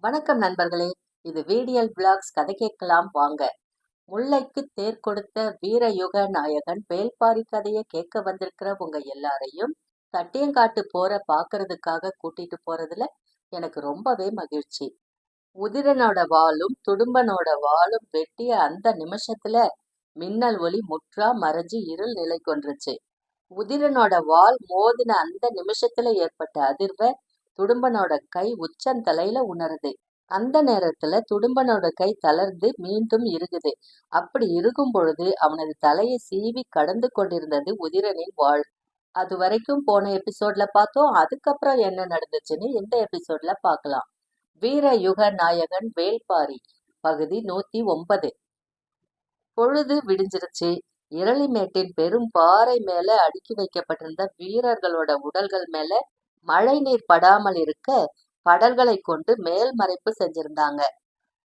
வணக்கம் நண்பர்களே. இது வீடியல் பிளாக்ஸ். கதை கேட்கலாம் வாங்க. முல்லைக்கு தேர் கொடுத்த வீரயுக நாயகன் வேள்பாரி கதையை கேட்க வந்திருக்கிற உங்க எல்லாரையும் தட்டியங்காட்டு போற பாக்குறதுக்காக கூட்டிட்டு போறதுல எனக்கு ரொம்பவே மகிழ்ச்சி. உதிரனோட வாளும் துடும்பனோட வாளும் வெட்டிய அந்த நிமிஷத்துல மின்னல் ஒளி முற்றா மறைஞ்சு இருள் நிலை கொன்றுச்சு. உதிரனோட வாள் மோதின அந்த நிமிஷத்துல ஏற்பட்ட அதிர்வை துடும்பனோட கை உச்சந்தலையில உணருது. அந்த நேரத்துல துடும்பனோட கை தளர்ந்து மீண்டும் இறுகுது. அப்படி இருக்கும் பொழுது அவனது தலையை சீவி கடந்து கொண்டிருந்தது உதிரனின் வாள். அது வரைக்கும் போன எபிசோட்ல பார்த்தோம். அதுக்கப்புறம் என்ன நடந்துச்சுன்னு இந்த எபிசோட்ல பார்க்கலாம். வீர யுக நாயகன் வேள்பாரி பகுதி 109. பொழுது விடிஞ்சிருச்சு. இரளிமேட்டின் பெரும் பாறை மேல அடுக்கி வைக்கப்பட்டிருந்த வீரர்களோட உடல்கள் மேல மழை நீர் படாமல் இருக்க படல்களை கொண்டு மேல் மறைப்பு செஞ்சிருந்தாங்க.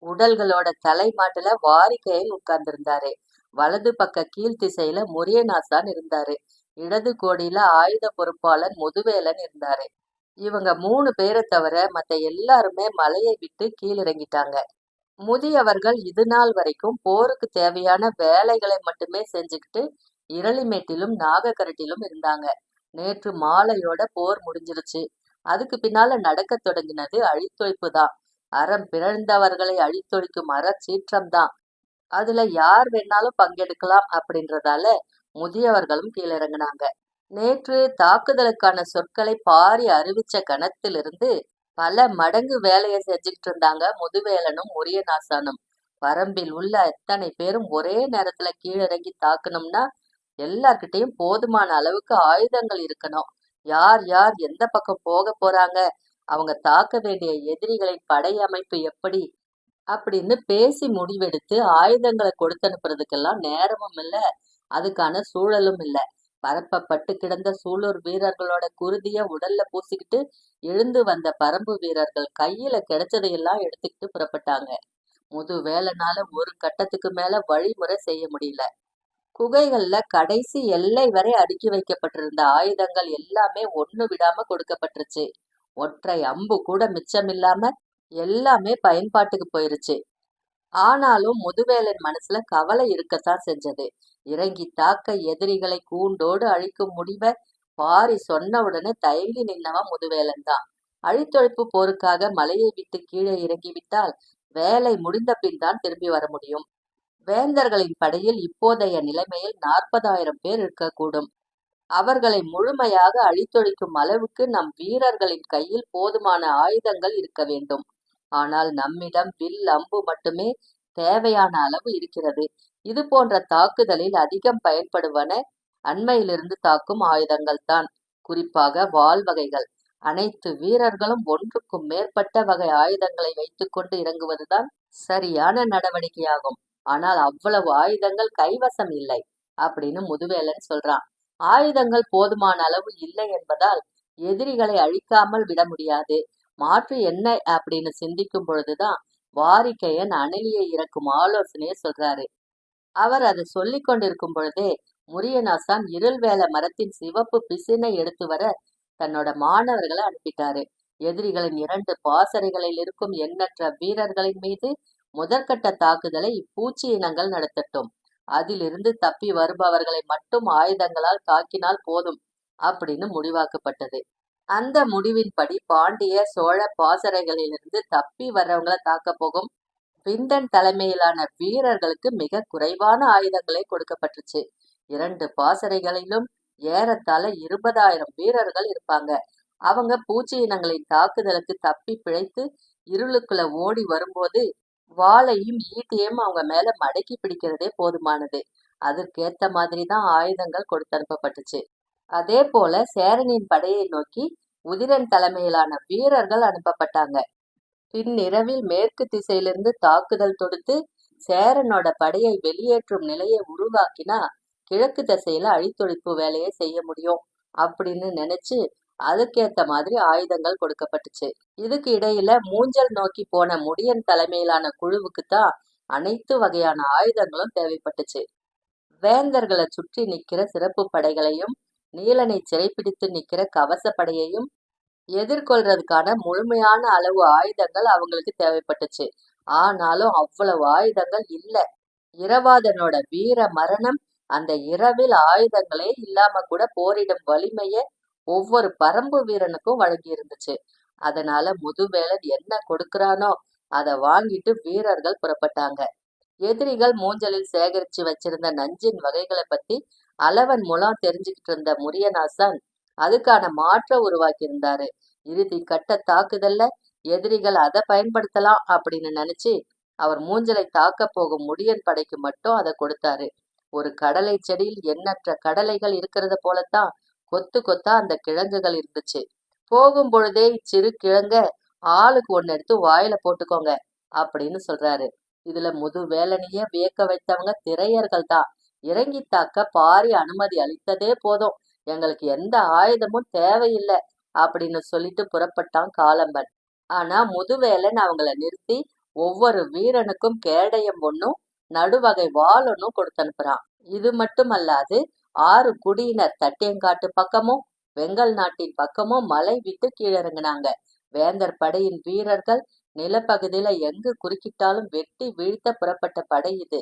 உடல்களோட தலைமாட்டுல வாரிக்கையில் உட்கார்ந்திருந்தாரு. வலது பக்க கீழ் திசையில முரியநாசான் இருந்தாரு. இடது கோடியில ஆயுத பொறுப்பாளன் முதுவேலன் இருந்தாரு. இவங்க 3 பேரை தவிர மத்த எல்லாருமே மலையை விட்டு கீழிறங்கிட்டாங்க. முதியவர்கள் இது நாள் வரைக்கும் போருக்கு தேவையான வேலைகளை மட்டுமே செஞ்சுக்கிட்டு இரளிமேட்டிலும் நாகக்கரட்டிலும் இருந்தாங்க. நேற்று மாலையோட போர் முடிஞ்சிருச்சு. அதுக்கு பின்னால நடக்க தொடங்கினது அழித்தொழிப்பு தான். அறம் பிறந்தவர்களை அழித்தொழிக்கும் அறச்சீற்றம் தான். அதுல யார் வேணாலும் பங்கெடுக்கலாம் அப்படின்றதால முதியவர்களும் கீழிறங்கினாங்க. நேற்று தாக்குதலுக்கான சொற்களை பாரி அறிவிச்ச கணத்திலிருந்து பல மடங்கு வேலையை செஞ்சுக்கிட்டு இருந்தாங்க முதுவேலனும் முரியநாசானும். வரம்பில் உள்ள எத்தனை பேரும் ஒரே நேரத்துல கீழிறங்கி தாக்கணும்னா எல்லார்கிட்டையும் போதுமான அளவுக்கு ஆயுதங்கள் இருக்கணும். யார் யார் எந்த பக்கம் போக போறாங்க, அவங்க தாக்க வேண்டிய எதிரிகளின் படை அமைப்பு எப்படி அப்படின்னு பேசி முடிவெடுத்து ஆயுதங்களை கொடுத்து அனுப்புறதுக்கெல்லாம் நேரமும் இல்ல, அதுக்கான சூழலும் இல்ல. பரப்பப்பட்டு கிடந்த சூலூர் வீரர்களோட குருதிய உடல்ல பூசிக்கிட்டு எழுந்து வந்த பரம்பு வீரர்கள் கையில கிடைச்சதையெல்லாம் எடுத்துக்கிட்டு புறப்பட்டாங்க. முதுவேலனால ஒரு கட்டத்துக்கு மேல வழிமுறை செய்ய முடியல. குகைகள்ல கடைசி எல்லை வரை அடுக்கி வைக்கப்பட்டிருந்த ஆயுதங்கள் எல்லாமே ஒண்ணு விடாம கொடுக்கப்பட்டுருச்சு. ஒற்றை அம்பு கூட மிச்சமில்லாம எல்லாமே பயன்பாட்டுக்கு போயிருச்சு. ஆனாலும் முதுவேலன் மனசுல கவலை இருக்கத்தான் செஞ்சது. இறங்கி தாக்க எதிரிகளை கூண்டோடு அழிக்கும் முடிவை பாரி சொன்ன உடனே தயங்கி நின்னவன் முதுவேலன் தான். அழித்தொழிப்பு போருக்காக மலையை விட்டு கீழே இறங்கிவிட்டால் வேலை முடிந்த பின் தான் திரும்பி வர முடியும். வேந்தர்களின் படையில் இப்போதைய நிலைமையில் 40,000 பேர் இருக்கக்கூடும். அவர்களை முழுமையாக அழித்தொழிக்கும் அளவுக்கு நம் வீரர்களின் கையில் போதுமான ஆயுதங்கள் இருக்க வேண்டும். ஆனால் நம்மிடம் வில் அம்பு மட்டுமே தேவையான அளவு இருக்கிறது. இது போன்ற தாக்குதலில் அதிகம் பயன்படுவன அண்மையிலிருந்து தாக்கும் ஆயுதங்கள் தான், குறிப்பாக வாள் வகைகள். அனைத்து வீரர்களும் ஒன்றுக்கும் மேற்பட்ட வகை ஆயுதங்களை வைத்துக்கொண்டு இறங்குவதுதான் சரியான நடவடிக்கையாகும். ஆனால் அவ்வளவு ஆயுதங்கள் கைவசம் இல்லை அப்படின்னு முதுவேலன் சொல்றான். ஆயுதங்கள் போதுமான அளவு இல்லை என்பதால் எதிரிகளை அழிக்காமல் விட முடியாது. மாற்று என்ன அப்படின்னு சிந்திக்கும் பொழுதுதான் வாரிக்கையன் அனலியை இறக்கும் ஆலோசனையை சொல்றாரு. அவர் அதை சொல்லிக் கொண்டிருக்கும் பொழுதே முரியநாசான் இருள்வேல மரத்தின் சிவப்பு பிசினை எடுத்து வர தன்னோட மாணவர்களை அனுப்பிட்டாரு. எதிரிகளின் 2 பாசறைகளில் இருக்கும் எண்ணற்ற வீரர்களின் மீது முதற்கட்ட தாக்குதலை இப்பூச்சி இனங்கள் நடத்தட்டும். அதிலிருந்து தப்பி வருபவர்களை மட்டும் ஆயுதங்களால் தாக்கினால் போதும் அப்படின்னு முடிவாக்கப்பட்டது. அந்த முடிவின்படி பாண்டிய சோழ பாசறைகளிலிருந்து தப்பி வர்றவங்களை தாக்க போகும் விந்தன் தலைமையிலான வீரர்களுக்கு மிக குறைவான ஆயுதங்களே கொடுக்கப்பட்டுச்சு. 2 பாசறைகளிலும் ஏறத்தாழ 20,000 வீரர்கள் இருப்பாங்க. அவங்க பூச்சி இனங்களின் தாக்குதலுக்கு தப்பி பிழைத்து இருளுக்குள்ள ஓடி வரும்போது வாளையும் ஈட்டியையும் அவங்க மேல மடக்கி பிடிக்கிறதே போதுமானது. அதற்கேத்த மாதிரிதான் ஆயுதங்கள் கொடுத்து அனுப்பப்பட்டுச்சு. அதே போல சேரனின் படையை நோக்கி உதிரன் தலைமையிலான வீரர்கள் அனுப்பப்பட்டாங்க. பின்னிரவில் மேற்கு திசையிலிருந்து தாக்குதல் தொடுத்து சேரனோட படையை வெளியேற்றும் நிலையை உருவாக்கினா கிழக்கு திசையில அழித்தொழிப்பு வேலையை செய்ய முடியும் அப்படின்னு நினைச்சு அதுக்கேத்த மாதிரி ஆயுதங்கள் கொடுக்கப்பட்டுச்சு. இதுக்கு இடையில மூஞ்சல் நோக்கி போன முடியன் தலைமையிலான குழுவுக்குத்தான் அனைத்து வகையான ஆயுதங்களும் தேவைப்பட்டுச்சு. வேந்தர்களை சுற்றி நிக்கிற சிறப்பு படைகளையும் நீலனை சிறைப்பிடித்து நிக்கிற கவச படையையும் எதிர்கொள்றதுக்கான முழுமையான அளவு ஆயுதங்கள் அவங்களுக்கு தேவைப்பட்டுச்சு. ஆனாலும் அவ்வளவு ஆயுதங்கள் இல்ல. இரவாதனோட வீர மரணம் அந்த இரவில் ஆயுதங்களே இல்லாம கூட போரிடும் வலிமைய ஒவ்வொரு பரம்பு வீரனுக்கும் வழங்கி இருந்துச்சு. அதனால முதுவேலன் என்ன கொடுக்கறானோ அத வாங்கிட்டு வீரர்கள் புறப்பட்டாங்க. எதிரிகள் மூஞ்சலில் சேகரிச்சு வச்சிருந்த நஞ்சின் வகைகளை பத்தி அளவன் மூலம் தெரிஞ்சுக்கிட்டு இருந்த முரியனாசான் அதுக்கான மாற்ற உருவாக்கி இருந்தாரு. இறுதி கட்ட தாக்குதல்ல எதிரிகள் அதை பயன்படுத்தலாம் அப்படின்னு நினைச்சு அவர் மூஞ்சலை தாக்க போகும் முடியன் படைக்கு மட்டும் அதை கொடுத்தாரு. ஒரு கடலை செடியில் எண்ணற்ற கடலைகள் இருக்கிறத போலத்தான் கொத்து கொத்தா அந்த கிழங்குகள் இருந்துச்சு. போகும் பொழுதே இச்சிறு கிழங்க ஆளுக்கு ஒன்னு எடுத்து வாயில போட்டுக்கோங்க அப்படின்னு சொல்றாரு. இதுல முது வேலனையே வியக்க வைத்தவங்க திரையர்கள் தான். இறங்கி தாக்க பாரி அனுமதி அளித்ததே போதும், எங்களுக்கு எந்த ஆயுதமும் தேவையில்லை அப்படின்னு சொல்லிட்டு புறப்பட்டான் காலம்பன். ஆனா முதுவேலன் அவங்கள நிறுத்தி ஒவ்வொரு வீரனுக்கும் கேடயம் ஒன்னும் நடுவகை வாள் ஒன்னும் கொடுத்து அனுப்புறான். இது மட்டும் அல்லாது 6 குடியினர் தட்டியங்காட்டு பக்கமும் வெங்கல் நாட்டின் பக்கமும் மலை விட்டு கீழிறங்கினாங்க. வேந்தர் படையின் வீரர்கள் நிலப்பகுதியில எங்கு குறுக்கிட்டாலும் வெட்டி வீழ்த்த புறப்பட்ட படை இது.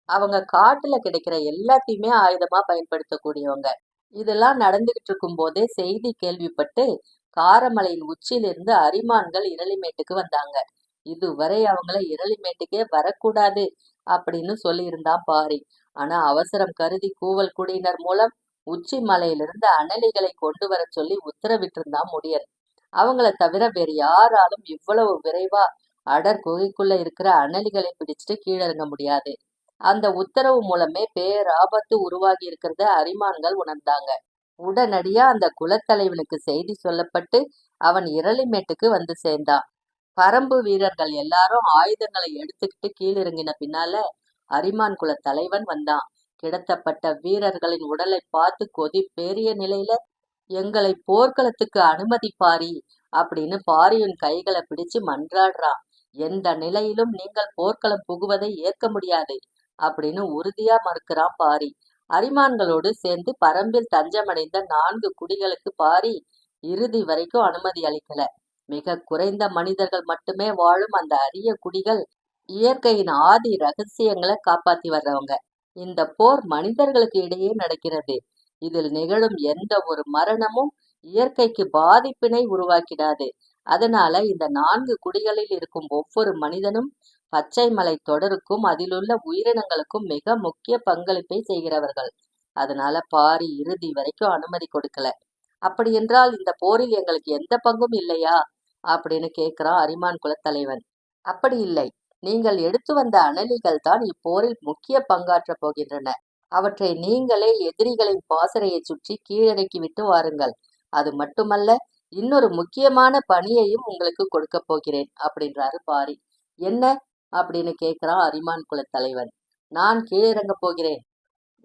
அவங்க காட்டுல கிடைக்கிற எல்லாத்தையுமே ஆயுதமா பயன்படுத்தக்கூடியவங்க. இதெல்லாம் நடந்துகிட்டு இருக்கும் போதே செய்தி கேள்விப்பட்டு காரமலையின் உச்சியிலிருந்து அரிமான்கள் இரளிமேட்டுக்கு வந்தாங்க. இதுவரை அவங்கள இரளிமேட்டுக்கே வரக்கூடாது அப்படின்னு சொல்லியிருந்தான் பாரி. ஆனா அவசரம் கருதி கூவல் குடியினர் மூலம் உச்சி மலையிலிருந்து அனலிகளை கொண்டு வர சொல்லி உத்தரவிட்டிருந்தான் முடியன். அவங்கள தவிர வேறு யாராலும் இவ்வளவு விரைவா அடர் குகைக்குள்ள இருக்கிற அனலிகளை பிடிச்சிட்டு கீழிறங்க முடியாது. அந்த உத்தரவு மூலமே பேராபத்து உருவாகி இருக்கிறத அரிமான்கள் உணர்ந்தாங்க. உடனடியா அந்த குலத்தலைவனுக்கு செய்தி சொல்லப்பட்டு அவன் இரளிமேட்டுக்கு வந்து சேர்ந்தான். பரம்பு வீரர்கள் எல்லாரும் ஆயுதங்களை எடுத்துக்கிட்டு கீழிறங்கின பின்னால அரிமான் குல தலைவன் வந்தான். கிடத்தப்பட்ட வீரர்களின் உடலை பார்த்து கொதி பெரிய நிலையில எங்களை போர்க்களத்துக்கு அனுமதி பாரி அப்படின்னு பாரியின் கைகளை பிடிச்சு மன்றாடுறான். எந்த நிலையிலும் நீங்கள் போர்க்களம் புகுவதை ஏற்க முடியாது அப்படின்னு உறுதியா மறுக்கிறான் பாரி. அரிமான்களோடு சேர்ந்து பரம்பில் தஞ்சமடைந்த 4 குடிகளுக்கு பாரி இறுதி வரைக்கும் அனுமதி அளிக்கல. மிக குறைந்த மனிதர்கள் மட்டுமே வாழும் அந்த அரிய குடிகள் இயற்கையின் ஆதி ரகசியங்களை காப்பாத்தி வர்றவங்க. இந்த போர் மனிதர்களுக்கு இடையே நடக்கிறது. இதில் நிகழும் எந்த ஒரு மரணமும் இயற்கைக்கு பாதிப்பினை உருவாக்கிடாது. அதனால இந்த 4 குடிகளில் இருக்கும் ஒவ்வொரு மனிதனும் பச்சை மலை தொடருக்கும் அதிலுள்ள உயிரினங்களுக்கும் மிக முக்கிய பங்களிப்பை செய்கிறவர்கள். அதனால பாரி இறுதி வரைக்கும் அனுமதி கொடுக்கல. அப்படி என்றால் இந்த போரில் எங்களுக்கு எந்த பங்கும் இல்லையா அப்படின்னு கேட்கிறான் அரிமான் குலத்தலைவன். அப்படி இல்லை, நீங்கள் எடுத்து வந்த அனலிகள் தான் இப்போரில் முக்கிய பங்காற்ற போகின்றன. அவற்றை நீங்களே எதிரிகளின் பாசறையை சுற்றி கீழிறக்கி விட்டு வாருங்கள். அது மட்டுமல்ல, இன்னொரு முக்கியமான பணியையும் உங்களுக்கு கொடுக்க போகிறேன் அப்படின்றாரு பாரி. என்ன அப்படின்னு கேட்கிறான் அரிமான் குலத்தலைவன். நான் கீழிறங்க போகிறேன்.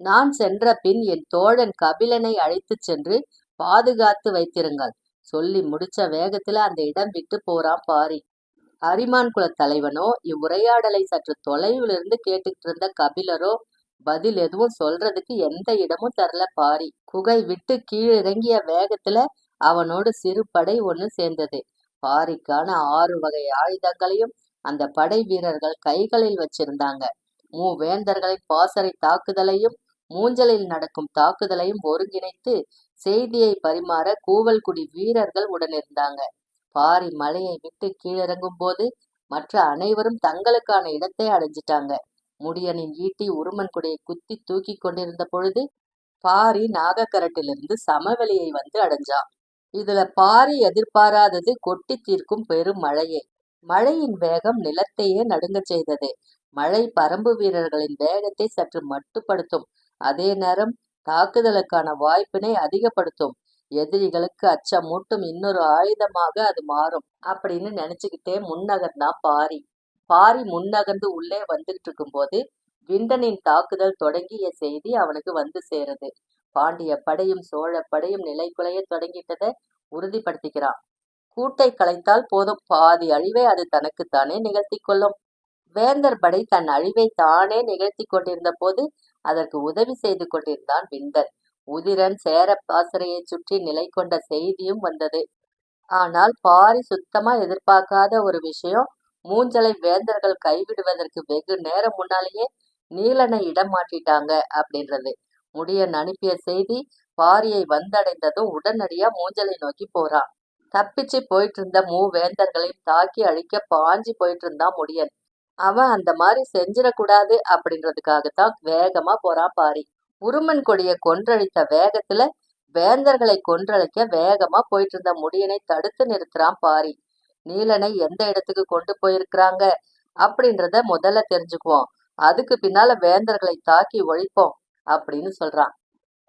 நான் சென்ற பின் என் தோழன் கபிலனை அழைத்து சென்று பாதுகாத்து வைத்திருங்கள். சொல்லி முடிச்ச வேகத்துல அந்த இடம் விட்டு போறான் பாரி. அரிமான் குல தலைவனோ இவ்வுரையாடலை சற்று தொலைவில் இருந்து கேட்டுக்கிட்டு இருந்த கபிலரோ பதில் எதுவும் சொல்றதுக்கு எந்த இடமும் தரல பாரி. குகை விட்டு கீழிறங்கிய வேகத்துல அவனோடு சிறு படை ஒன்று சேர்ந்தது. பாரிக்கான 6 வகை ஆயுதங்களையும் அந்த படை வீரர்கள் கைகளில் வச்சிருந்தாங்க. மூவேந்தர்களின் பாசறை தாக்குதலையும் மூஞ்சலில் நடக்கும் தாக்குதலையும் ஒருங்கிணைத்து செய்தியை பரிமாற கூவல்குடி வீரர்கள் உடனிருந்தாங்க. பாரி மலையை விட்டு கீழிறங்கும் போது மற்ற அனைவரும் தங்களுக்கான இடத்தை அடைஞ்சிட்டாங்க. முடியனின் ஈட்டி உருமன் குடையை குத்தி தூக்கி கொண்டிருந்த பொழுது பாரி நாகக்கரட்டிலிருந்து சமவெளியை வந்து அடைஞ்சான். இதுல பாரி எதிர்பாராதது கொட்டி தீர்க்கும் பெரும் மழையே. மழையின் வேகம் நிலத்தையே நடுங்கச் செய்தது. மழை பரம்பு வீரர்களின் வேகத்தை சற்று மட்டுப்படுத்தும். அதே நேரம் தாக்குதலுக்கான வாய்ப்பினை அதிகப்படுத்தும். எதிரிகளுக்கு அச்சமூட்டும் இன்னொரு ஆயுதமாக அது மாறும் அப்படின்னு நினைச்சுக்கிட்டே முன்னகர்ந்தான் பாரி. பாரி முன்னகர்ந்து உள்ளே வந்துகிட்டு இருக்கும் போது விண்டனின் தாக்குதல் தொடங்கிய செய்தி அவனுக்கு வந்து சேருது. பாண்டிய படையும் சோழ படையும் நிலைகுலைய தொடங்கிட்டதை உறுதிப்படுத்திக்கிறான். கூட்டை கலைத்தால் போதும், பாதி அழிவை அது தனக்குத்தானே நிகழ்த்தி கொள்ளும். வேந்தர் படை தன் அழிவை தானே நிகழ்த்தி கொண்டிருந்த போது அதற்கு உதவி செய்து கொண்டிருந்தான் விந்தன். உதிரன் சேர பாசறையை சுற்றி நிலை கொண்ட செய்தியும் வந்தது. ஆனால் பாரி சுத்தமா எதிர்பார்க்காத ஒரு விஷயம், மூஞ்சலை வேந்தர்கள் கைவிடுவதற்கு வெகு நேரம் முன்னாலேயே நீலனை இடம் மாற்றிட்டாங்க அப்படின்றது. முடியன் அனுப்பிய செய்தி பாரியை வந்தடைந்ததும் உடனடியா மூஞ்சலை நோக்கி போறான். தப்பிச்சு போயிட்டு இருந்த மூவேந்தர்களையும் தாக்கி அழிக்க பாஞ்சு போயிட்டு இருந்தான் முடியன். அவன் அந்த மாதிரி செஞ்சிடக்கூடாது அப்படின்றதுக்காகத்தான் வேகமா போறான் பாரி. உருமன் கொடிய கொன்றழித்த வேகத்துல வேந்தர்களை கொன்றழிக்க வேகமா போயிட்டு இருந்த முடியனை தடுத்து நிறுத்துறான் பாரி. நீலனை எந்த இடத்துக்கு கொண்டு போயிருக்கிறாங்க அப்படின்றத முதல்ல தெரிஞ்சுக்குவோம். அதுக்கு பின்னால வேந்தர்களை தாக்கி ஒழிப்போம் அப்படின்னு சொல்றான்.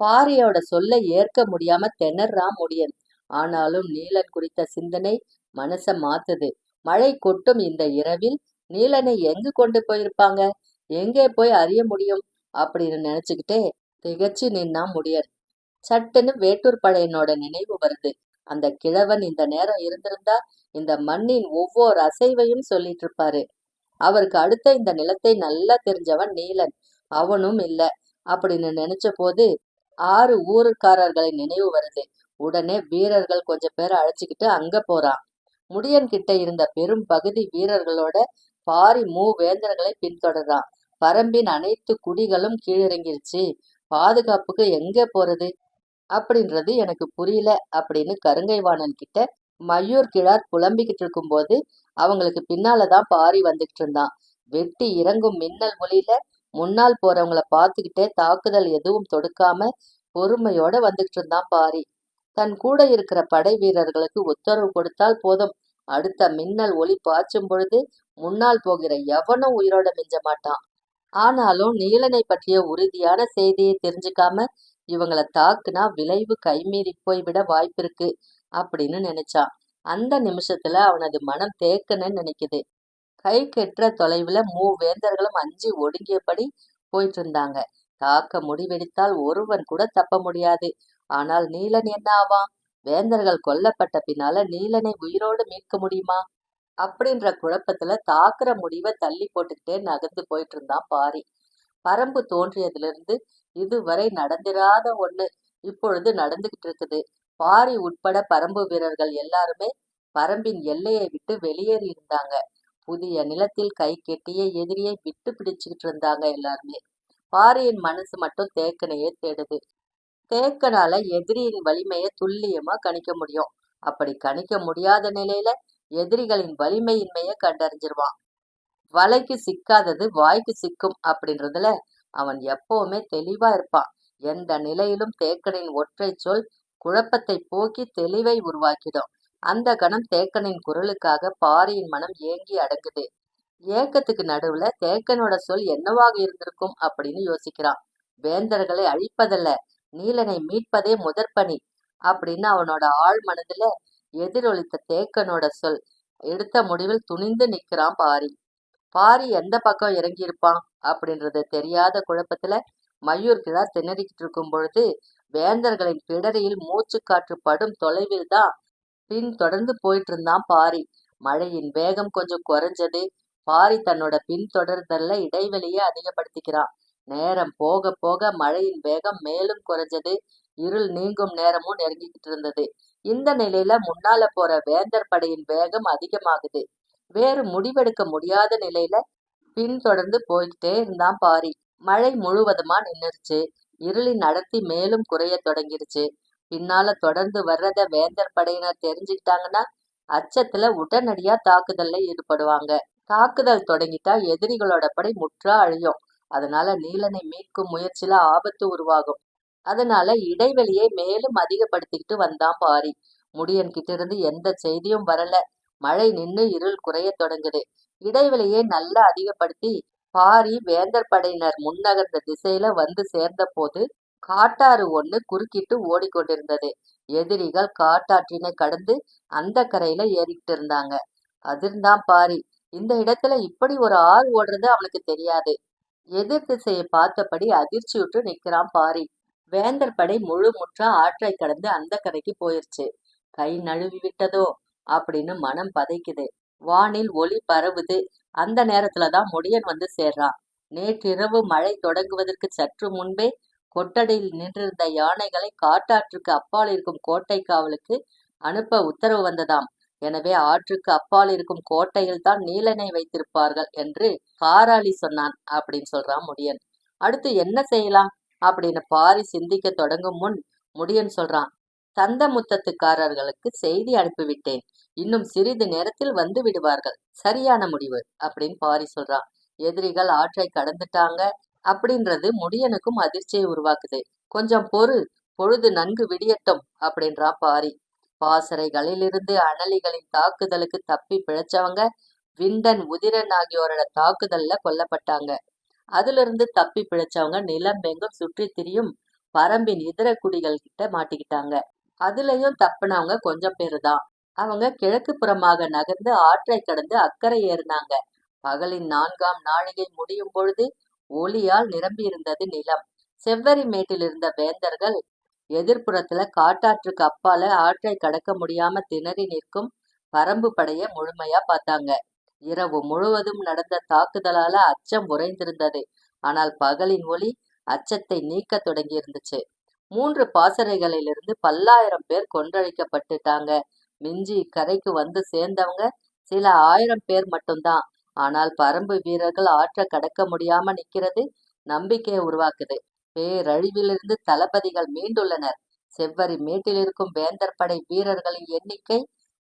பாரியோட சொல்ல ஏற்க முடியாம திணறான் முடியன். ஆனாலும் நீலன் குறித்த சிந்தனை மனச மாத்துது. மழை கொட்டும் இந்த இரவில் நீலனை எங்கு கொண்டு போயிருப்பாங்க, எங்கே போய் அறிய முடியும் அப்படின்னு நினைச்சுக்கிட்டே திகச்சு நின்னா முடியன். சட்டுன்னு வேட்டூர் பழையனோட நினைவு வருது. அந்த கிழவன் இந்த நேரம் இருந்திருந்தா இந்த மண்ணின் ஒவ்வொரு அசைவையும் சொல்லிட்டு இருப்பாரு. அவருக்கு அடுத்த இந்த நிலத்தை நல்லா தெரிஞ்சவன் நீலன். அவனும் இல்ல அப்படின்னு நினைச்ச போது 6 ஊருக்காரர்களை நினைவு வருது. உடனே வீரர்கள் கொஞ்சம் பேரை அழைச்சிக்கிட்டு அங்க போறான். முடியன் கிட்ட இருந்த பெரும் பகுதி வீரர்களோட பாரி மூவேந்தர்களை பின்தொடர்றான். பரம்பின் அனைத்து குடிகளும் கீழிறங்கிருச்சு. பாதுகாப்புக்கு எங்க போறது அப்படின்றது எனக்கு புரியல அப்படின்னு கருங்கைவாணன் கிட்ட மையூர் கிழார் புலம்பிக்கிட்டு இருக்கும்போது அவங்களுக்கு பின்னாலதான் பாரி வந்துகிட்டு இருந்தான். வெட்டி இறங்கும் மின்னல் ஒளியில முன்னால் போறவங்கள பார்த்துக்கிட்டே தாக்குதல் எதுவும் தொடுக்காம பொறுமையோட வந்துகிட்டு இருந்தான் பாரி. தன் கூட இருக்கிற படை வீரர்களுக்கு உத்தரவு கொடுத்தால் போதும், அடுத்த மின்னல் ஒளி பாய்ச்சும் பொழுது முன்னால் போகிற எவனும் உயிரோட மிஞ்ச மாட்டான். ஆனாலும் நீலனை பற்றிய உறுதியான செய்தியை தெரிஞ்சுக்காம இவங்கள தாக்குனா விளைவு கைமீறி போய்விட வாய்ப்பிருக்கு அப்படின்னு நினைச்சான். அந்த நிமிஷத்துல அவனது மனம் தேக்குன்னு நினைக்குது. கை கெட்டுற தொலைவுல மூவேந்தர்களும் அஞ்சி ஒடுங்கியபடி போயிட்டு இருந்தாங்க. தாக்க முடிவெடுத்தால் ஒருவன் கூட தப்ப முடியாது. ஆனால் நீலன் என்ன ஆவான்? வேந்தர்கள் கொல்லப்பட்ட பின்னால நீலனை உயிரோடு மீட்க முடியுமா அப்படின்ற குழப்பத்துல தாக்குற முடிவை தள்ளி போட்டுக்கிட்டே நகர்ந்து போயிட்டு இருந்தான் பாரி. பரம்பு தோன்றியதிலிருந்து இதுவரை நடந்திராத ஒண்ணு இப்பொழுது நடந்துகிட்டு இருக்குது. பாரி உட்பட பரம்பு வீரர்கள் எல்லாருமே பரம்பின் எல்லையை விட்டு வெளியேறி இருந்தாங்க. புதிய நிலத்தில் கை கெட்டிய எதிரியை விட்டு பிடிச்சுக்கிட்டு இருந்தாங்க எல்லாருமே. பாரியின் மனசு மட்டும் தேக்கனையே தேடுது. தேக்கனால எதிரியின் வலிமையை துல்லியமா கணிக்க முடியும். அப்படி கணிக்க முடியாத நிலையில எதிரிகளின் வலிமையின்மைய கண்டறிஞ்சிருவான். வலைக்கு சிக்காதது வாய்க்கு சிக்கும் அப்படின்றதுல அவன் எப்பவுமே தெளிவா இருப்பான். எந்த நிலையிலும் தேக்கனின் ஒற்றை சொல் குழப்பத்தை போக்கி தெளிவை உருவாக்கிடும். அந்த கணம் தேக்கனின் குரலுக்காக பாரியின் மனம் ஏங்கி அடங்குது. ஏக்கத்துக்கு நடுவுல தேக்கனோட சொல் என்னவாக இருந்திருக்கும் அப்படின்னு யோசிக்கிறான். வேந்தர்களை அழிப்பதல்ல, நீலனை மீட்பதே முதற்பணி அப்படின்னு அவனோட ஆழ் மனதுல எதிரொலித்த தேக்கனோட சொல். எடுத்த முடிவில் துணிந்து நிக்கிறான் பாரி. பாரி எந்த பக்கம் இறங்கி இருப்பான் அப்படின்றது தெரியாத குழப்பத்துல மையூர் கிழார் திணறிக்கிட்டு இருக்கும் பொழுது வேந்தர்களின் பிடரியில் மூச்சு காற்று படும் தொலைவில் தான் பின் தொடர்ந்து போயிட்டு இருந்தான் பாரி. மழையின் வேகம் கொஞ்சம் குறைஞ்சது. பாரி தன்னோட பின் தொடர்தல்ல இடைவெளியை அதிகப்படுத்திக்கிறான். நேரம் போக போக மழையின் வேகம் மேலும் குறைஞ்சது. இருள் நீங்கும் நேரமும் நெருங்கிக்கிட்டு இருந்தது. இந்த நிலையில முன்னால போற வேந்தர் படையின் வேகம் அதிகமாகுது. வேறு முடிவெடுக்க முடியாத நிலையில பின்தொடர்ந்து போய்கிட்டே இருந்தான் பாரி. மழை முழுவதுமா நின்னுருச்சு. இருளின் அடர்த்தி மேலும் குறைய தொடங்கிருச்சு. பின்னால தொடர்ந்து வர்றத வேந்தர் படையினர் தெரிஞ்சுக்கிட்டாங்கன்னா அச்சத்துல உடனடியா தாக்குதல்ல ஈடுபடுவாங்க. தாக்குதல் தொடங்கிட்டா எதிரிகளோட படை முற்றா அழியும். அதனால நீலனை மீட்கும் முயற்சியில ஆபத்து உருவாகும். அதனால இடைவெளியை மேலும் அதிகப்படுத்திக்கிட்டு வந்தான் பாரி. முடியன் கிட்ட இருந்து எந்த செய்தியும் வரல. மழை நின்னு இருள் குறைய தொடங்குது. இடைவெளியை நல்லா அதிகப்படுத்தி பாரி வேந்தர் படையினர் முன்னகர்ந்த திசையில வந்து சேர்ந்த போது காட்டாறு ஒண்ணு குறுக்கிட்டு ஓடிக்கொண்டிருந்தது. எதிரிகள் காட்டாற்றினை கடந்து அந்த கரையில ஏறிக்கிட்டு இருந்தாங்க. அதிர்ந்தான் பாரி. இந்த இடத்துல இப்படி ஒரு ஆறு ஓடுறது அவனுக்கு தெரியாது. எதிர் திசையை பார்த்தபடி அதிர்ச்சியுற்று நிக்கிறான் பாரி. வேந்தர் படை முழு முற்றா ஆற்றை கடந்து அந்த கரைக்கு போயிருச்சு. கை நழுவி விட்டதோ அப்படின்னு மனம் பதைக்குது. வானில் ஒளி பரவுது. அந்த நேரத்துலதான் முடியன் வந்து சேர்றான். நேற்றிரவு மழை தொடங்குவதற்கு சற்று முன்பே கொட்டடியில் நின்றிருந்த யானைகளை காட்டாற்றுக்கு அப்பால் இருக்கும் கோட்டை காவலுக்கு அனுப்ப உத்தரவு வந்ததாம். எனவே ஆற்றுக்கு அப்பால் இருக்கும் கோட்டையில் தான் நீலனை வைத்திருப்பார்கள் என்று பாராளி சொன்னான் அப்படின்னு சொல்றான் முடியன். அடுத்து என்ன செய்யலாம் அப்படின்னு பாரி சிந்திக்க தொடங்கும் முன் முடியன் சொல்றான், தந்த முத்தத்துக்காரர்களுக்கு செய்தி அனுப்பிவிட்டேன். இன்னும் சிறிது நேரத்தில் வந்து விடுவார்கள். சரியான முடிவு அப்படின்னு பாரி சொல்றான். எதிரிகள் ஆற்றை கடந்துட்டாங்க அப்படின்றது முடியனுக்கும் அதிர்ச்சியை உருவாக்குது. கொஞ்சம் பொழுது நன்கு விடியட்டும் அப்படின்றான் பாரி. பாசறைகளிலிருந்து அனலிகளின் தாக்குதலுக்கு தப்பி பிழைச்சவங்க விண்டன், உதிரன் ஆகியோரோட தாக்குதல்ல கொல்லப்பட்டாங்க. அதிலிருந்து தப்பி பிழைச்சவங்க நிலமெங்கும் சுற்றி திரியும் பரம்பின் இதர குடிகள் கிட்ட மாட்டிக்கிட்டாங்க. அதுலயும் தப்புனவங்க கொஞ்சம் பேரு தான். அவங்க கிழக்கு புறமாக நகர்ந்து ஆற்றை கடந்து அக்கறை ஏறினாங்க. பகலின் 4ஆம் நாழிகை முடியும் பொழுது ஒளியால் நிரம்பி இருந்தது நிலம். செவ்வரி மேட்டில் இருந்த வேந்தர்கள் எதிர்ப்புறத்துல காட்டாற்றுக்கு அப்பால ஆற்றை கடக்க முடியாம திணறி நிற்கும் பரம்பு படைய முழுமையா பார்த்தாங்க. இரவு முழுவதும் நடந்த தாக்குதலால அச்சம் உறைந்திருந்தது. ஆனால் பகலின் ஒளி அச்சத்தை நீக்க தொடங்கி இருந்துச்சு. 3 பாசறைகளிலிருந்து பல்லாயிரம் பேர் கொன்றழிக்கப்பட்டுட்டாங்க. மிஞ்சி கரைக்கு வந்து சேர்ந்தவங்க சில ஆயிரம் பேர் மட்டும்தான். ஆனால் பரம்பு வீரர்கள் ஆற்ற கடக்க முடியாம நிக்கிறது நம்பிக்கையை உருவாக்குது. பேரழிவிலிருந்து தளபதிகள் மீண்டுள்ளனர். செவ்வரி மேட்டில் இருக்கும் வேந்தர் படை வீரர்களின் எண்ணிக்கை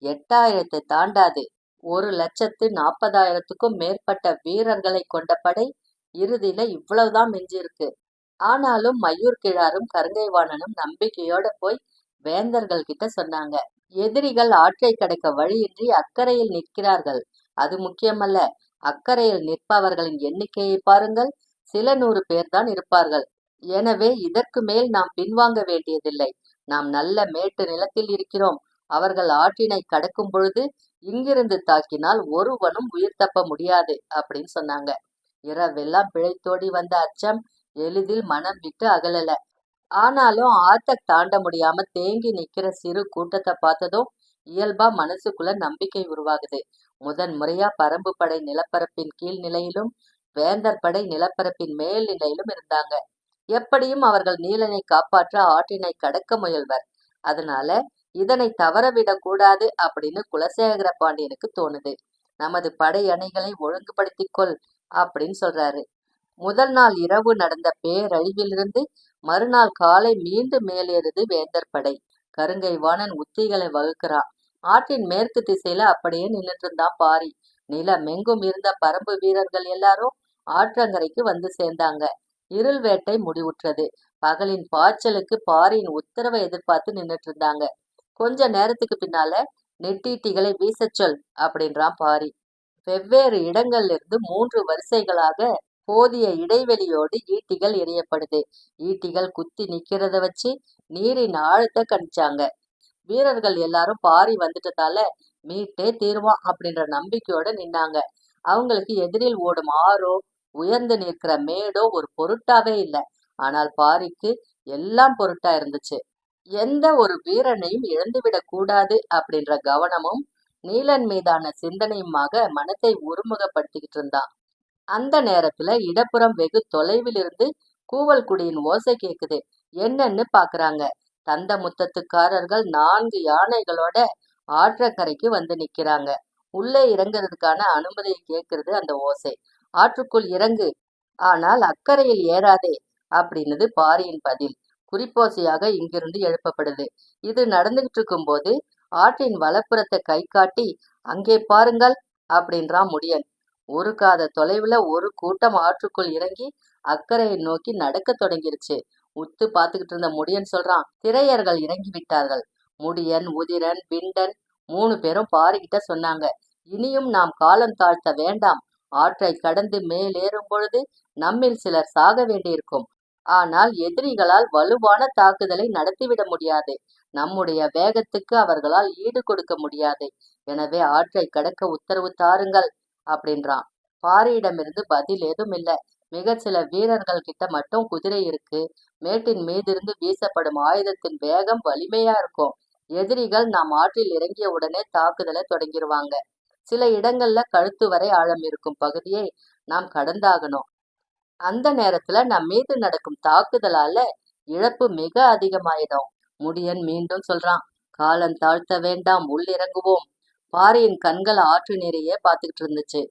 8000 தாண்டாது. 1,40,000க்கும் மேற்பட்ட வீரர்களை கொண்ட படை இறுதியில இவ்வளவுதான் மிஞ்சிருக்கு. ஆனாலும் மயூர் கிழாரும் கருங்கைவாணனும் நம்பிக்கையோட போய் வேந்தர்கள் கிட்ட சொன்னாங்க, எதிரிகள் ஆற்றை கடக்க வழியின்றி அக்கறையில் நிற்கிறார்கள். அது முக்கியமல்ல, அக்கறையில் நிற்பவர்களின் எண்ணிக்கையை பாருங்கள். சில 100 பேர் தான் இருப்பார்கள். எனவே இதற்கு மேல் நாம் பின்வாங்க வேண்டியதில்லை. நாம் நல்ல மேட்டு நிலத்தில் இருக்கிறோம். அவர்கள் ஆற்றினை கடக்கும் பொழுது இங்கிருந்து தாக்கினால் ஒருவனும் உயிர் தப்ப முடியாது அப்படின்னு சொன்னாங்க. இரவெல்லாம் பிழைத்தோடி வந்த அச்சம் எளிதில் மனம் விட்டு அகலல. ஆனாலும் ஆத்த தாண்ட முடியாம தேங்கி நிக்கிற சிறு கூட்டத்தை பார்த்ததும் இயல்பா மனசுக்குள்ள நம்பிக்கை உருவாகுது. முதன் முறையா பரம்பு படை நிலப்பரப்பின் கீழ் நிலையிலும் வேந்தர் படை நிலப்பரப்பின் மேல் நிலையிலும் இருந்தாங்க. எப்படியும் அவர்கள் நீலனை காப்பாற்ற ஆற்றினை கடக்க முயல்வர். அதனால இதனை தவறவிடக் கூடாது அப்படின்னு குலசேகர பாண்டியனுக்கு தோணுது. நமது படை அணிகளை ஒழுங்குபடுத்திக் கொள் அப்படின்னு சொல்றாரு. முதல் நாள் இரவு நடந்த பேரழிவிலிருந்து மறுநாள் காலை மீண்டும் மேலேறுது வேந்தர் படை. கருங்கை வாணன் உத்திகளை வகுக்கிறான். ஆற்றின் மேற்கு திசையில அப்படியே நின்னுட்டு இருந்தான் பாரி. நிலமெங்கும் இருந்த பரம்பு வீரர்கள் எல்லாரும் ஆற்றங்கரைக்கு வந்து சேர்ந்தாங்க. இருள் வேட்டை முடிவுற்றது. பகலின் பாய்ச்சலுக்கு பாரியின் உத்தரவை எதிர்பார்த்து நின்னுட்டு இருந்தாங்க. கொஞ்ச நேரத்துக்கு பின்னால நெட்டீட்டிகளை வீசச் சொல் அப்படின்றான் பாரி. வெவ்வேறு இடங்கள்ல இருந்து 3 வரிசைகளாக போதிய இடைவெளியோடு ஈட்டிகள் எறியப்படுது. ஈட்டிகள் குத்தி நிக்கிறத வச்சு நீரின் ஆழத்தை கணிச்சாங்க. வீரர்கள் எல்லாரும் பாரி வந்துட்டதால மீட்டே தீருவான் அப்படின்ற நம்பிக்கையோட நின்னாங்க. அவங்களுக்கு எதிரில் ஓடும் ஆறோ உயர்ந்து நிற்கிற மேடோ ஒரு பொருட்டாவே இல்லை. ஆனால் பாரிக்கு எல்லாம் பொருட்டா இருந்துச்சு. எந்த ஒரு வீரனையும் இழந்துவிடக் கூடாது அப்படின்ற கவனமும் நீலன் மீதான சிந்தனையுமாக மனத்தை ஒருமுகப்படுத்திக்கிட்டு இருந்தான். அந்த நேரத்துல இடப்புறம் வெகு தொலைவில் இருந்து கூவல் குடியின் ஓசை கேக்குது. என்னன்னு பாக்குறாங்க. தந்த முத்தத்துக்காரர்கள் 4 யானைகளோட ஆற்றக்கரைக்கு வந்து நிக்கிறாங்க. உள்ளே இறங்குறதுக்கான அனுமதியை கேட்கிறது அந்த ஓசை. ஆற்றுக்குள் இறங்கு, ஆனால் அக்கறையில் ஏறாதே அப்படின்னது பாரியின் பதில். குறிப்போசையாக இங்கிருந்து எழுப்பப்படுது. இது நடந்துகிட்டு இருக்கும் போது ஆற்றின் வலப்புறத்தை கை காட்டி, அங்கே பாருங்கள் அப்படின்றான் முடியன். ஒரு காத தொலைவுல ஒரு கூட்டம் ஆற்றுக்குள் இறங்கி அக்கறையை நோக்கி நடக்க தொடங்கிருச்சு. உத்து பார்த்துக்கிட்டு இருந்த முடியன் சொல்றான், திரையர்கள் இறங்கி விட்டார்கள். முடியன், உதிரன், விண்டன் 3 பேரும் பாரிக்கிட்ட சொன்னாங்க, இனியும் நாம் காலம் தாழ்த்த வேண்டாம். ஆற்றை கடந்து மேலேறும் பொழுது நம்மில் சிலர் சாக வேண்டியிருக்கும். ஆனால் எதிரிகளால் வலுவான தாக்குதலை நடத்திவிட முடியாது. நம்முடைய வேகத்துக்கு அவர்களால் ஈடு கொடுக்க முடியாது. எனவே ஆற்றை கடக்க உத்தரவு தாருங்கள் அப்படின்றான். பாரியிடமிருந்து பதில் ஏதும் இல்லை. மிக சில வீரர்கள் கிட்ட மட்டும் குதிரை இருக்கு. மேட்டின் மீதிருந்து வீசப்படும் ஆயுதத்தின் வேகம் வலிமையா இருக்கும். எதிரிகள் நாம் ஆற்றில் இறங்கிய உடனே தாக்குதலை தொடங்கிடுவாங்க. சில இடங்கள்ல கழுத்து வரை ஆழம் இருக்கும் பகுதியை நாம் கடந்தாகணும். அந்த நேரத்துல நம் மீது நடக்கும் தாக்குதலால இழப்பு மிக அதிகமாயிடும். முடியன் மீண்டும் சொல்றான், காலம் தாழ்த்த வேண்டாம், உள்ளிறங்குவோம். பாரியின் கண்கள் ஆற்று நீரையே பார்த்துக்கிட்டு இருந்துச்சு.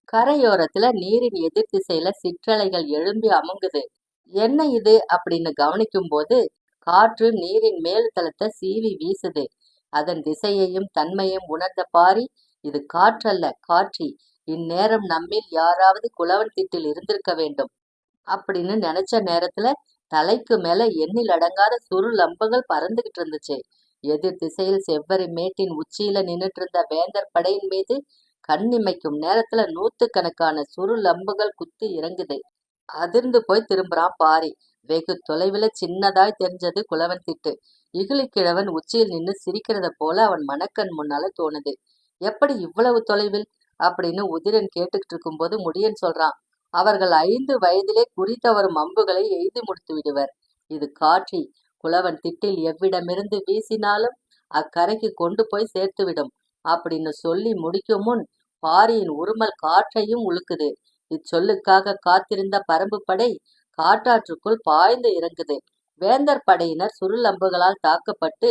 கரையோரத்துல நீரின் எதிர் திசையில சிற்றலைகள் எழும்பி அமுங்குது. என்ன இது அப்படின்னு கவனிக்கும் போது காற்று நீரின் மேல் தளத்தை சீவி வீசுது. அதன் திசையையும் தன்மையும் உணர்ந்த பாரி, இது காற்றல்ல, காட்சி. இந்நேரம் நம்மில் யாராவது குளவன் திட்டில் இருந்திருக்க வேண்டும் அப்படின்னு நினைச்ச நேரத்துல தலைக்கு மேல எண்ணில் அடங்காத சுருள் அம்புகள் பறந்துகிட்டு இருந்துச்சு. எதிர் திசையில் செவ்வரி மேட்டின் உச்சியில நின்னுட்டு இருந்த வேந்தர் படையின் மீது கண்ணிமைக்கும் நேரத்துல நூத்துக்கணக்கான சுருள் அம்புகள் குத்தி இறங்குது. அதிர்ந்து போய் திரும்புறான் பாரி. வெகு தொலைவுல சின்னதாய் தெரிஞ்சது குளவன் திட்டு. இகிலிக்கிழவன் உச்சியில் நின்னு சிரிக்கிறத போல அவன் மனக்கண் முன்னால தோணுது. எப்படி இவ்வளவு தொலைவில் அப்படின்னு உதிரன் கேட்டுக்கிட்டு இருக்கும்போது முடியன் சொல்றான், அவர்கள் 5 வயதிலே குறி தவறும் அம்புகளை எய்து முடித்து விடுவர். இது காட்சி. குளவன் திட்டில் எவ்விடமிருந்து வீசினாலும் அக்கரைக்கு கொண்டு போய் சேர்த்துவிடும் அப்படின்னு சொல்லி முடிக்கும் முன் பாரியின் உருமல் காற்றையும் உழுக்குது. இச்சொல்லுக்காக காத்திருந்த பரம்பு படை காட்டாற்றுக்குள் பாய்ந்து இறங்குது. வேந்தர் படையினர் சுருள் அம்புகளால் தாக்கப்பட்டு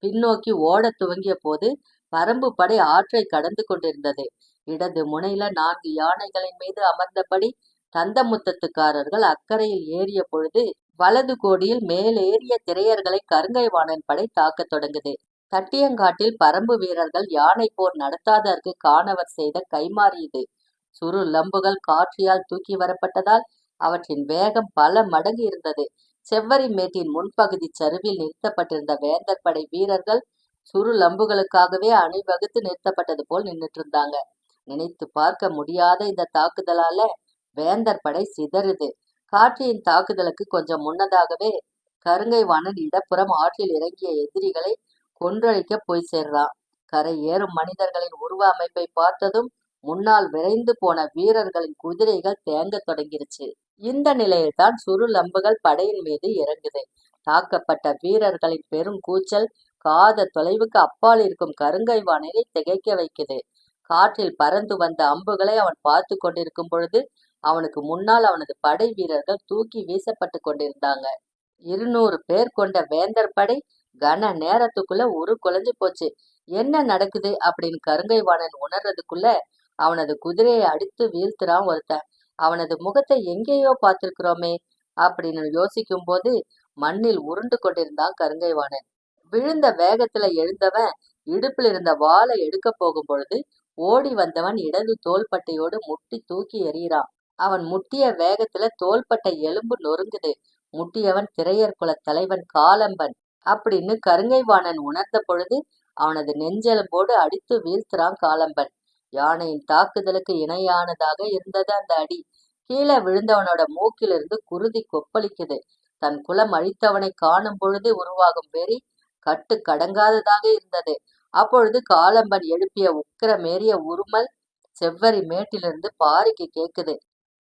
பின்னோக்கி ஓடத் துவங்கிய போது பரம்பு படை ஆற்றை கடந்து கொண்டிருந்தது. இடது முனையில 4 யானைகளின் மீது அமர்ந்தபடி தந்தமுத்தத்துக்காரர்கள் அக்கறையில் ஏறிய பொழுது வலது கோடியில் மேலேறிய திரையர்களை கருங்கை வாணன் படை தாக்கத் தொடங்குது. தட்டியங்காட்டில் பரம்பு வீரர்கள் யானை போர் நடத்தாதற்கு காணவர் செய்த கைமாறி இது. சுருள் அம்புகள் காற்றியால் தூக்கி வரப்பட்டதால் அவற்றின் வேகம் பல மடங்கு இருந்தது. செவ்வரி மேட்டின் முன்பகுதி சரிவில் நிறுத்தப்பட்டிருந்த வேந்தர் படை வீரர்கள் சுருள் அம்புகளுக்காகவே அணிவகுத்து நிறுத்தப்பட்டது போல் நின்றுட்டு இருந்தாங்க. நினைத்து பார்க்க முடியாத இந்த தாக்குதலால வேந்தர் படை சிதறுது. காற்றியின் தாக்குதலுக்கு கொஞ்சம் முன்னதாகவே கருங்கை வாணன் இடப்புறம் ஆற்றில் இறங்கிய எதிரிகளை கொன்றழிக்க போய் சேர்றான். கரை ஏறும் மனிதர்களின் உருவ அமைப்பை பார்த்ததும் முன்னால் விரைந்து போன வீரர்களின் குதிரைகள் தேங்க தொடங்கிருச்சு. இந்த நிலையில்தான் சுருள் அம்புகள் படையின் மீது இறங்குது. தாக்கப்பட்ட வீரர்களின் பெரும் கூச்சல் காத தொலைவுக்கு அப்பால் இருக்கும் கருங்கை வாணனை திகைக்க வைக்குது. காற்றில் பறந்து வந்த அம்புகளை அவன் பார்த்து கொண்டிருக்கும் பொழுது அவனுக்கு முன்னால் அவனது படை வீரர்கள் தூக்கி வீசப்பட்டு கொண்டிருந்தாங்க. 200 பேர் கொண்ட வேந்தர் படை கன நேரத்துக்குள்ள குலைஞ்சு போச்சு. என்ன நடக்குது அப்படின்னு கருங்கை வாணன் உணர்றதுக்குள்ள அவனது குதிரையை அடித்து வீழ்த்துறான் ஒருத்தன். அவனது முகத்தை எங்கேயோ பார்த்திருக்கிறோமே அப்படின்னு யோசிக்கும் போது மண்ணில் உருண்டு கொண்டிருந்தான் கருங்கை வாணன். விழுந்த வேகத்துல எழுந்தவன் இடுப்பில் இருந்த வாளை எடுக்க போகும் பொழுது ஓடி வந்தவன் இடது தோள்பட்டையோடு முட்டி தூக்கி எறிகிறான். அவன் முட்டிய வேகத்துல தோள்பட்டை எலும்பு நொறுங்குது. முட்டியவன் திரையர் குல தலைவன் காலம்பன் அப்படின்னு கருங்கை வாணன் உணர்ந்த பொழுது அவனது நெஞ்செலும்போடு அடித்து வீழ்த்துறான் காலம்பன். யானையின் தாக்குதலுக்கு இணையானதாக இருந்தது அந்த அடி. கீழே விழுந்தவனோட மூக்கிலிருந்து குருதி கொப்பளிக்குது. தன் குலம் அழித்தவனை காணும் பொழுது உருவாகும் வெறி கட்டு கடங்காததாக இருந்தது. அப்பொழுது காலம்பன் எழுப்பிய உக்கிரமேறிய உருமல் செவ்வரி மேட்டிலிருந்து பாரிக்கு கேக்குது.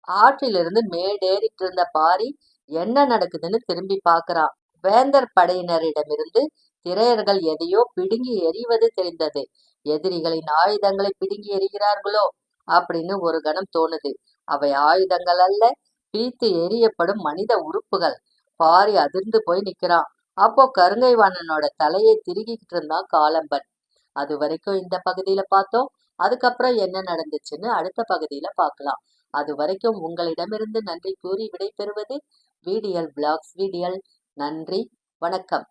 ஆற்றிலிருந்து மேடேறிட்டு இருந்த பாரி என்ன நடக்குதுன்னு திரும்பி பார்க்கறான். வேந்தர் படையினரிடமிருந்து திரையர்கள் எதையோ பிடுங்கி எறிவது தெரிந்தது. எதிரிகளின் ஆயுதங்களை பிடுங்கி எறிகிறார்களோ அப்படின்னு ஒரு கணம் தோணுது. அவை ஆயுதங்கள் அல்ல, பீத்து எரியப்படும் மனித உறுப்புகள். பாரி அதிர்ந்து போய் நிக்கிறான். அப்போ கருங்கை வாணனோட தலையை திருகிக்கிட்டு இருந்தான் காலம்பன். அது வரைக்கும் இந்த பகுதியில பார்த்தோம். அதுக்கப்புறம் என்ன நடந்துச்சுன்னு அடுத்த பகுதியில பார்க்கலாம். அது வரைக்கும் உங்களிடமிருந்து நன்றி கூறி விடைபெறுவது வீடியல் பிளாக்ஸ் வீடியல். நன்றி, வணக்கம்.